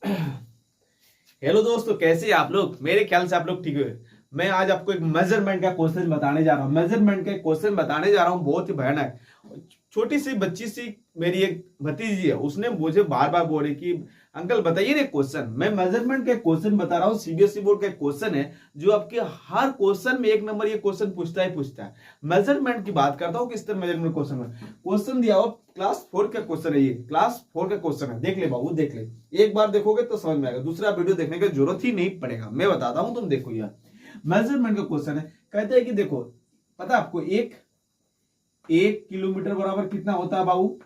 Hello दोस्तों, कैसे हैं आप लोग। मेरे ख्याल से आप लोग ठीक हुए। मैं आज आपको एक मेजरमेंट का क्वेश्चन बताने जा रहा हूँ। मेजरमेंट का क्वेश्चन बताने जा रहा हूँ, बहुत ही भयानक। छोटी सी बच्ची सी मेरी एक भतीजी है, उसने मुझे बार बार बोले कि अंकल बताइए ना क्वेश्चन। मैं मेजरमेंट का क्वेश्चन बता रहा हूँ, सीबीएसई बोर्ड का क्वेश्चन है जो आपके हर क्वेश्चन में एक नंबर ये क्वेश्चन पूछता है। मेजरमेंट की बात करता हूँ, किस तरह मेजरमेंट क्वेश्चन दिया हो। क्लास 4 का क्वेश्चन है, ये क्लास 4 का क्वेश्चन है। देख ले बाबू, देख ले, एक बार देखोगे तो समझ में आएगा, दूसरा वीडियो देखने की जरूरत ही नहीं पड़ेगा। मैं बताता हूं, तुम देखो। यार मेजरमेंट का क्वेश्चन है, कहते हैं कि देखो, पता आपको एक किलोमीटर बराबर कितना होता है बाबू।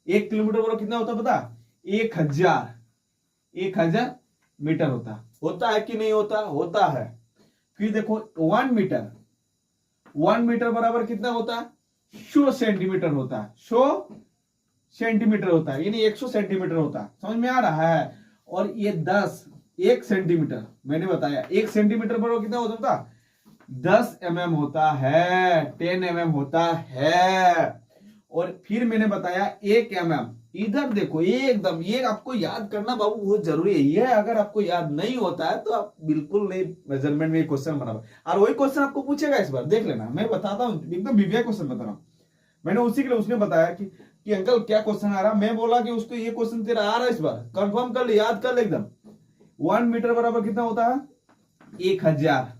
1 किलोमीटर बराबर कितना होता है पता। 1000 मीटर होता है कि नहीं होता। होता है। फिर देखो 1 मीटर बराबर कितना होता है। 100 सेंटीमीटर होता है। 100 सेंटीमीटर होता है, यानी 100 सेंटीमीटर होता है। समझ में आ रहा है। और ये 1 सेंटीमीटर मैंने बताया, 1 सेंटीमीटर बराबर कितना होता है। 10 mm होता है, 10 mm होता है। और फिर मैंने बताया 1 mm। इधर देखो, एकदम ये आपको याद करना बाबू बहुत जरूरी है। ये अगर आपको याद नहीं होता है तो आप बिल्कुल नहीं मेजरमेंट में क्वेश्चन बना। और वही क्वेश्चन आपको पूछेगा इस बार, देख लेना। मैं बताता हूँ, एकदम विवेक क्वेश्चन बता रहा हूँ। मैंने उसी के लिए उसने बताया कि अंकल क्या क्वेश्चन आ रहा। मैं बोला कि उसको ये क्वेश्चन तेरा आ रहा है, इस बार कंफर्म कर ले, याद कर ले एकदम। 1 मीटर बराबर कितना होता है। 1000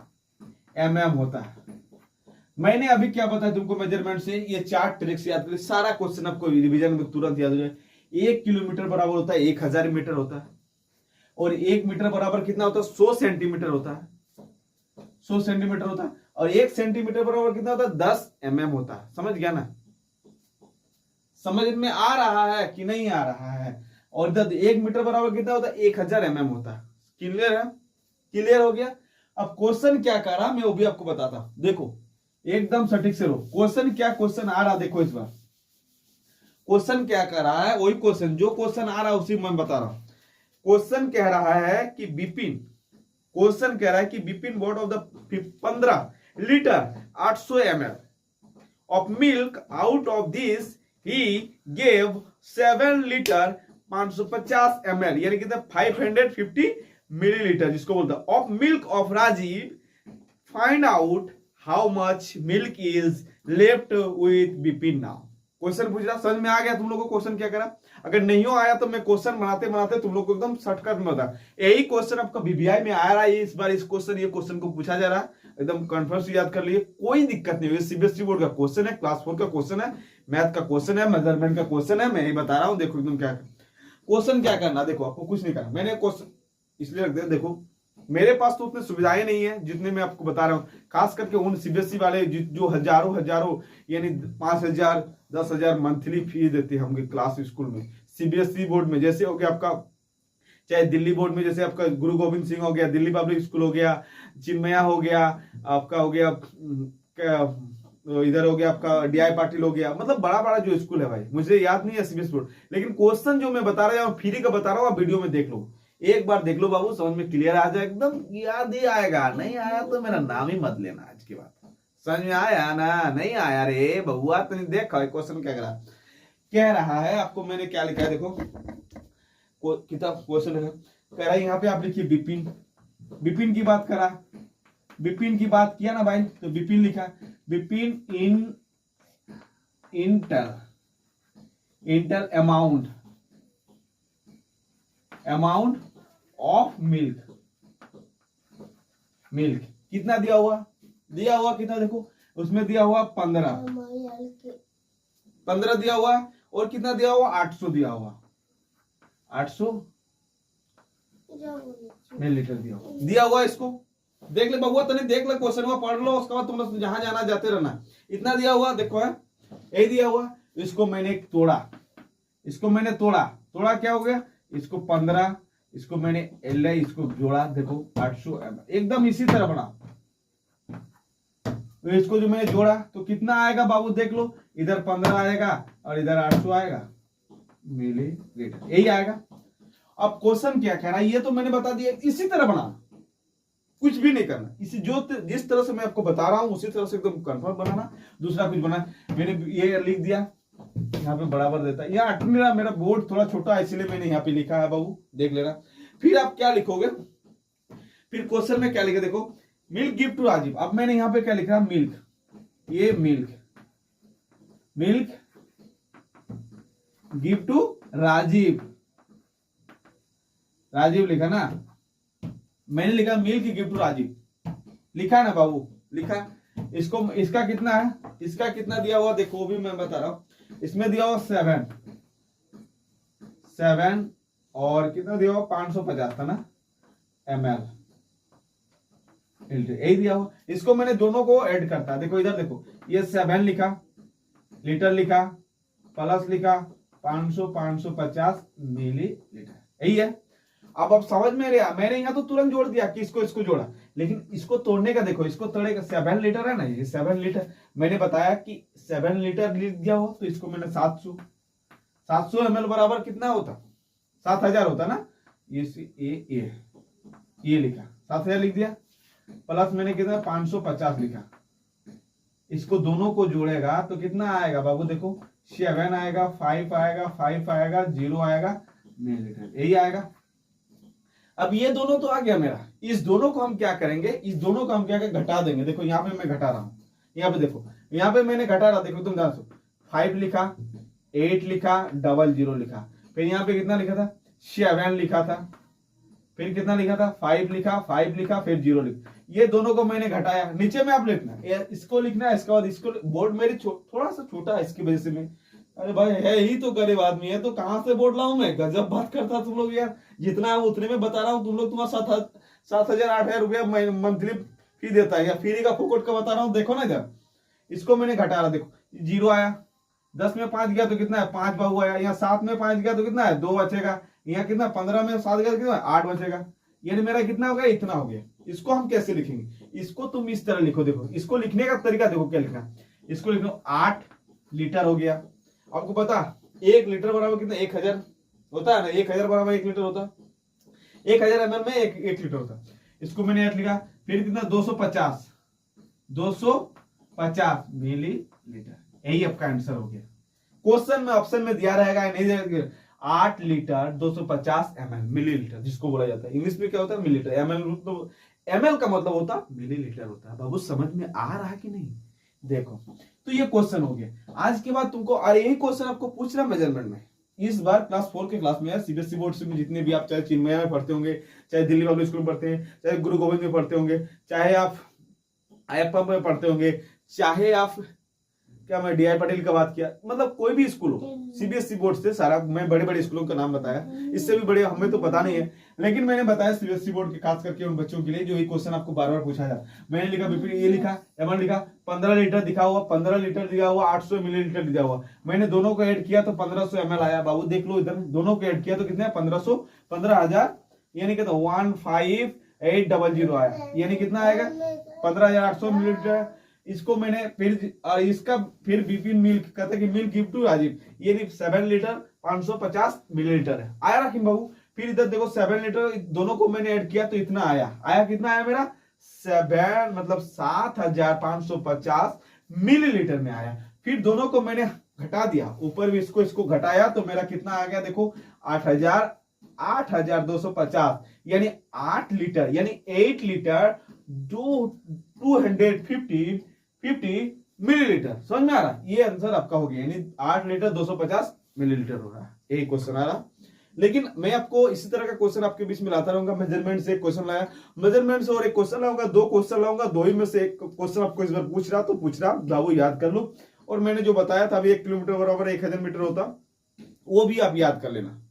mm होता है। मैंने अभी क्या बताया तुमको मेजरमेंट से, ये 4 ट्रिक से याद कर, सारा क्वेश्चन आपको रिवीजन में तुरंत याद हो जाए। 1 किलोमीटर बराबर होता है 1000 मीटर होता है। और 1 मीटर बराबर कितना होता है। 100 सेंटीमीटर होता है। 100 सेंटीमीटर होता है। और 1 सेंटीमीटर बराबर कितना होता है। 10 mm होता है। समझ गया ना। समझ में आ रहा है कि नहीं आ रहा है। और इधर 1 मीटर बराबर कितना होता है। 1000 mm होता है। क्लियर है। क्लियर हो गया। अब क्वेश्चन क्या कर रहा मैं वो भी आपको बताता हूं। देखो एकदम सटीक से रहो। क्वेश्चन आ रहा, देखो इस बार क्वेश्चन क्या कर रहा है। वही क्वेश्चन, जो क्वेश्चन आ रहा है उसी मैं बता रहा हूं। क्वेश्चन कह रहा है कि Vipin bought of the 15 litre 800 ml of milk. Out of this he gave 7 litre 550 ml, यानी कि 550 मिलीलीटर, जिसको बोलता है of milk of Rajiv. Find out how much milk is left with Bipin now. Question पूछ रहा, समझ में आ गया तुम लोगों को क्वेश्चन क्या करा। अगर नहीं हो आया तो मैं क्वेश्चन बनाते तुम लोग को एकदम शॉर्टकट में बता। यही क्वेश्चन आपका बीबीआई में आ रहा है इस बार। ये क्वेश्चन को पूछा जा रहा है, एकदम कॉन्फिडेंस याद कर लिए, कोई दिक्कत नहीं होगी। सीबीएसई बोर्ड का क्वेश्चन है, क्लास 4 का क्वेश्चन है, मैथ का क्वेश्चन है, मेजरमेंट का क्वेश्चन है। मैं ही बता रहा हूं, देखो एकदम क्या क्वेश्चन क्या करना। देखो आपको कुछ नहीं करना, मैंने क्वेश्चन इसलिए रख दिया। देखो मेरे पास तो उतनी सुविधाएं नहीं है जितने मैं आपको बता रहा हूं। खास करके उन सीबीएसई वाले जो हजारों यानी 5000 10,000 मंथली फीस देते हैं हमके क्लास स्कूल में। सीबीएसई बोर्ड में जैसे हो गया आपका, चाहे दिल्ली बोर्ड में जैसे आपका गुरु गोविंद सिंह हो गया, दिल्ली पब्लिक स्कूल हो गया, चिन्मया हो गया, आपका हो गया इधर हो गया आपका डीआई पाटिल हो गया। मतलब बड़ा बड़ा जो स्कूल है भाई, मुझे याद नहीं है सीबीएसई बोर्ड, लेकिन क्वेश्चन जो मैं बता रहा हूँ फ्री का बता रहा हूँ, वीडियो में देख लो, एक बार देख लो बाबू, समझ में क्लियर आ जाए, एकदम याद ही आएगा। नहीं आया तो मेरा नाम ही मत लेना आज की बात। समझ में आया ना। नहीं आया रे बबुआ, तो नहीं देखा क्वेश्चन क्या कह रहा है आपको। मैंने क्या लिखा है देखो, किताब क्वेश्चन कह रहा है यहाँ पे आप लिखिए विपिन की बात करा। विपिन की बात किया ना भाई, तो विपिन लिखा। विपिन इन इंटर अमाउंट ऑफ मिल्क कितना दिया हुआ कितना, देखो उसमें दिया हुआ 15 दिया हुआ। और कितना दिया हुआ 800 दिया हुआ। 800 मिलीलीटर दिया हुआ इसको देख ले बबुआ, तने देख ले क्वेश्चन में पढ़ लो, उसके बाद तुम लोग जहां जाना जाते रहना। इतना दिया हुआ देखो है, यही दिया हुआ। इसको मैंने तोड़ा क्या हो गया। इसको 15, इसको मैंने इसको जोड़ा, देखो 800 एकदम इसी तरह बना। तो इसको जो मैंने जोड़ा तो कितना आएगा बाबू, देख लो, इधर 15 आएगा और इधर 800 आएगा मिलीलीटर, यही आएगा। अब क्वेश्चन क्या कह रहा है ये तो मैंने बता दिया, इसी तरह बनाना, कुछ भी नहीं करना। जिस तरह से मैं आपको बता रहा हूं उसी तरह से एकदम कंफर्म बनाना, दूसरा कुछ बना। मैंने ये लिख दिया, यहाँ पे बराबर देता है। यहाँ मेरा बोर्ड थोड़ा छोटा है इसलिए मैंने यहाँ पे लिखा है बाबू, देख लेना। फिर आप क्या लिखोगे, फिर क्वेश्चन में क्या लिखे देखो, मिल्क गिव टू राजीव। अब मैंने यहां पे क्या लिख रहा, मिल्क, ये milk give to Rajiv, Rajiv लिखा ना, मैंने लिखा मिल्क गिव टू राजीव, लिखा ना बाबू, लिखा। इसको इसका कितना है, इसका कितना दिया हुआ देखो, वो भी मैं बता रहा हूं। इसमें दिया हुआ 7 और कितना दिया हुआ 550 था ना ml, यही दिया हुआ। इसको मैंने दोनों को ऐड करता, देखो इधर देखो, ये 7 लिखा, लीटर लिखा, प्लस लिखा 550 मिलीलीटर, यही है। अब समझ में गया, मैंने यहाँ तो तुरंत जोड़ दिया कि इसको जोड़ा, लेकिन इसको तोड़ने का देखो, इसको तोड़ेगा 7 लीटर है ना, ये 7 लीटर मैंने बताया कि 7 लीटर लिख दिया हो, तो इसको मैंने 700 ml बराबर कितना होता, 7000 होता ना, ये लिखा 7000 लिख दिया, प्लस मैंने कितना 550 लिखा, इसको दोनों को जोड़ेगा तो कितना आएगा बाबू देखो, 7 आएगा, 5 आएगा, 5 आएगा, 0 आएगा मिलीलीटर, यही आएगा। अब ये दोनों तो आ गया मेरा, इस दोनों को हम क्या करेंगे, इस दोनों को हम क्या घटा देंगे। देखो यहाँ पे मैं घटा रहा हूं, यहाँ पे देखो, यहाँ पे मैंने घटा रहा, देखो तुम ध्यान से, 5 लिखा, 8 लिखा, 00 लिखा, फिर यहाँ पे कितना लिखा था, 7 लिखा था, फिर कितना लिखा था, 5 लिखा, 5 लिखा, फिर 0 लिखा, ये दोनों को मैंने घटाया। नीचे में आप लिखना, इसको लिखना है, इसके बाद इसको, बोर्ड मेरी थोड़ा सा छोटा है इसकी वजह से मैं, अरे भाई है ही तो गरीब आदमी है, तो कहां से बोर्ड लाऊं मैं, गजब बात करता तुम लोग यार, जितना है उतने में बता रहा हूँ, तुम लोग तुम्हारा 7,000 8,000 रुपया मंथली फी देता है, या फ्री का फुकट का बता रहा हूँ। देखो ना इधर, इसको मैंने घटा रहा, देखो 0 आया, 10 में 5 गया तो कितना है 5 बाहु आया, यहाँ 7 में 5 गया तो कितना है 2 बचेगा, यहाँ कितना 15 में 7 गया तो कितना 8 बचेगा, यानी मेरा कितना हो गया, इतना हो गया। इसको हम कैसे लिखेंगे, इसको तुम इस तरह लिखो, देखो इसको लिखने का तरीका देखो क्या लिखना, इसको लिखो 8 लीटर हो गया। आपको पता 1 लीटर बराबर कितना 1000 होता है ना, 1000 बराबर 1 लीटर होता है, 1000 ml में 1 लीटर होता है। इसको मैंने 8 लिखा, फिर कितना 250 मिलीलीटर, यही आपका आंसर हो गया। क्वेश्चन में ऑप्शन में दिया रहेगा, नहीं दिया, 8 लीटर 250 ml मिलीलीटर जिसको बोला जाता है, इंग्लिश में क्या होता है मिलीलीटर, ml का मतलब होता है मिलीलीटर होता है। बाबू समझ में आ रहा है कि नहीं, देखो तो ये क्वेश्चन हो गया। आज के बाद तुमको, अरे यही क्वेश्चन आपको पूछ रहा मेजरमेंट में, इस बार क्लास 4 के क्लास में, सीबीएसई बोर्ड से जितने भी आप, चाहे चिन्मया में पढ़ते होंगे, चाहे दिल्ली पब्लिक स्कूल में पढ़ते हैं, चाहे गुरु गोविंद में पढ़ते होंगे, चाहे आप IFM में पढ़ते होंगे, चाहे आप क्या, मैं DI पटेल का बात किया, मतलब कोई भी स्कूल हो, सीबीएसई बोर्ड से सारा, मैं बड़े बड़े स्कूलों का नाम बताया, इससे भी बड़े हमें तो पता नहीं है, लेकिन मैंने बताया सीबीएसई बोर्ड के खास करके उन बच्चों के लिए जो ये क्वेश्चन आपको बार बार पूछा जाता। मैंने लिखा बीपी, ये लिखा एमएल लिखा, 15 लीटर दिखा हुआ, 15 लीटर दिया हुआ, 800 मिलीलीटर दिया हुआ, मैंने दोनों को ऐड किया तो 1500 ml आया। बाबू देख लो इधर, दोनों को ऐड किया तो कितना है 15,000, यानी कि 15800 आया, यानी कितना आएगा 15,800 मिलीलीटर। इसको मैंने फिर, और इसका फिर बीपी मिल्क कहते कि मिल्क गिव टू राजीव, ये 7 लीटर 550 मिलीलीटर है, आया राखिम बाबू। फिर इधर देखो 7 लीटर, दोनों को मैंने ऐड किया तो इतना आया कितना आया मेरा 7, मतलब 7,550 मिलीलीटर में आया। फिर दोनों को मैंने घटा दिया, ऊपर भी इसको घटाया तो मेरा कितना आ गया देखो 8,250, यानी 8 लीटर, यानी 8 लीटर 250 मिलीलीटर। समझ में आ रहा, ये आंसर आपका हो गया, यानी 8 लीटर 250 मिलीलीटर हो रहा है, यही क्वेश्चन आ रहा। लेकिन मैं आपको इसी तरह का क्वेश्चन आपके बीच में लाता रहूंगा। मेजरमेंट से एक क्वेश्चन लाया, मेजरमेंट से और एक क्वेश्चन लाऊंगा, 2 क्वेश्चन लाऊंगा, 2 ही में से एक क्वेश्चन आपको इस बार पूछ रहा बाबू याद कर लो। और मैंने जो बताया था अभी 1 किलोमीटर बराबर 1000 मीटर होता, वो भी आप याद कर लेना,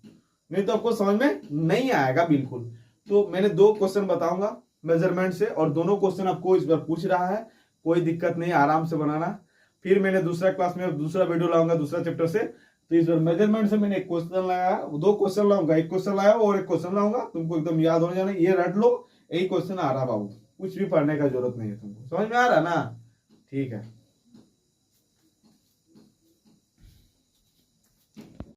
नहीं तो आपको समझ में नहीं आएगा बिल्कुल। तो मैंने 2 क्वेश्चन बताऊंगा मेजरमेंट से, और दोनों क्वेश्चन आपको इस बार पूछ रहा है, कोई दिक्कत नहीं, आराम से बनाना। फिर मैंने दूसरा क्लास में दूसरा वीडियो लाऊंगा दूसरा चैप्टर से। तो इस बार मेजरमेंट से मैंने एक क्वेश्चन लाया, 2 क्वेश्चन लाऊंगा, एक क्वेश्चन लाया और एक क्वेश्चन लाऊंगा, तुमको एकदम याद हो जाना, ये रट लो, यही क्वेश्चन आ रहा बाबू, कुछ भी पढ़ने का जरूरत नहीं है तुमको, समझ में आ रहा ना, ठीक है।